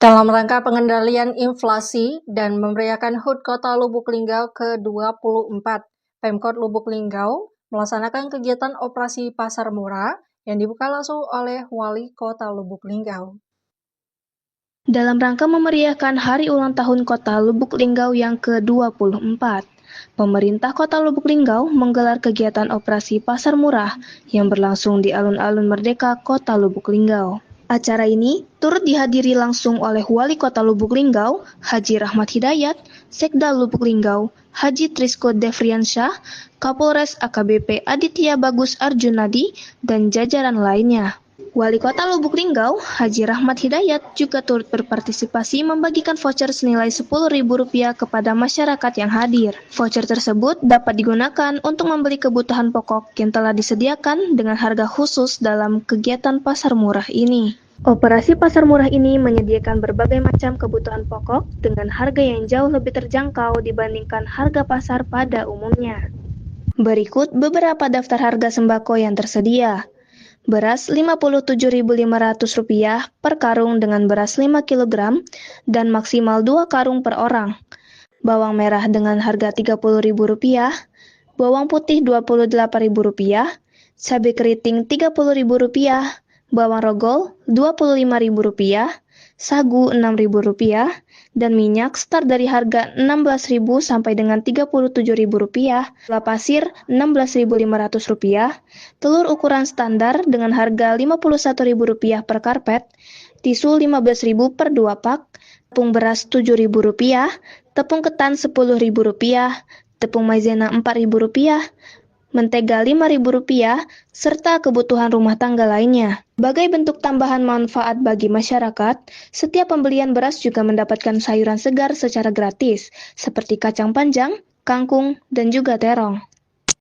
Dalam rangka pengendalian inflasi dan memeriahkan HUT Kota Lubuk Linggau ke-24, Pemkot Lubuk Linggau melaksanakan kegiatan operasi pasar murah yang dibuka langsung oleh Wali Kota Lubuk Linggau. Dalam rangka memeriahkan Hari Ulang Tahun Kota Lubuk Linggau yang ke-24, pemerintah Kota Lubuk Linggau menggelar kegiatan operasi pasar murah yang berlangsung di alun-alun Merdeka Kota Lubuk Linggau. Acara ini turut dihadiri langsung oleh Wali Kota Lubuk Linggau, Haji Rahmat Hidayat, Sekda Lubuk Linggau, Haji Trisko Devriansyah, Kapolres AKBP Aditya Bagus Arjunadi, dan jajaran lainnya. Wali Kota Lubuk Linggau, Haji Rahmat Hidayat, juga turut berpartisipasi membagikan voucher senilai Rp10.000 kepada masyarakat yang hadir. Voucher tersebut dapat digunakan untuk membeli kebutuhan pokok yang telah disediakan dengan harga khusus dalam kegiatan pasar murah ini. Operasi pasar murah ini menyediakan berbagai macam kebutuhan pokok dengan harga yang jauh lebih terjangkau dibandingkan harga pasar pada umumnya. Berikut beberapa daftar harga sembako yang tersedia. Beras Rp57.500 per karung dengan beras 5 kg dan maksimal 2 karung per orang. Bawang merah dengan harga Rp30.000, bawang putih Rp28.000, cabai keriting Rp30.000, bawang rogol Rp25.000, sagu Rp6.000, dan minyak start dari harga Rp16.000 sampai dengan Rp37.000, gula pasir Rp16.500, telur ukuran standar dengan harga Rp51.000 per karpet, tisu Rp15.000 per 2 pak, tepung beras Rp7.000, tepung ketan Rp10.000, tepung maizena Rp4.000, mentega Rp5.000, serta kebutuhan rumah tangga lainnya. Sebagai bentuk tambahan manfaat bagi masyarakat, setiap pembelian beras juga mendapatkan sayuran segar secara gratis, seperti kacang panjang, kangkung, dan juga terong.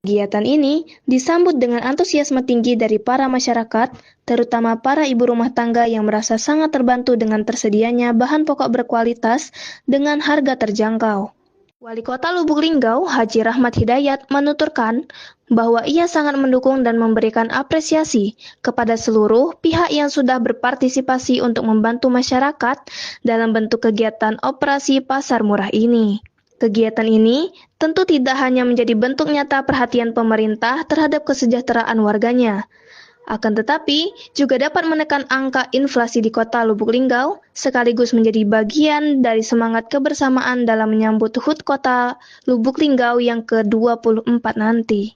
Kegiatan ini disambut dengan antusiasme tinggi dari para masyarakat, terutama para ibu rumah tangga yang merasa sangat terbantu dengan tersedianya bahan pokok berkualitas dengan harga terjangkau. Wali Kota Lubuk Linggau, Haji Rahmat Hidayat, menuturkan bahwa ia sangat mendukung dan memberikan apresiasi kepada seluruh pihak yang sudah berpartisipasi untuk membantu masyarakat dalam bentuk kegiatan operasi pasar murah ini. Kegiatan ini tentu tidak hanya menjadi bentuk nyata perhatian pemerintah terhadap kesejahteraan warganya, akan tetapi juga dapat menekan angka inflasi di Kota Lubuk Linggau, sekaligus menjadi bagian dari semangat kebersamaan dalam menyambut HUT Kota Lubuk Linggau yang ke-24 nanti.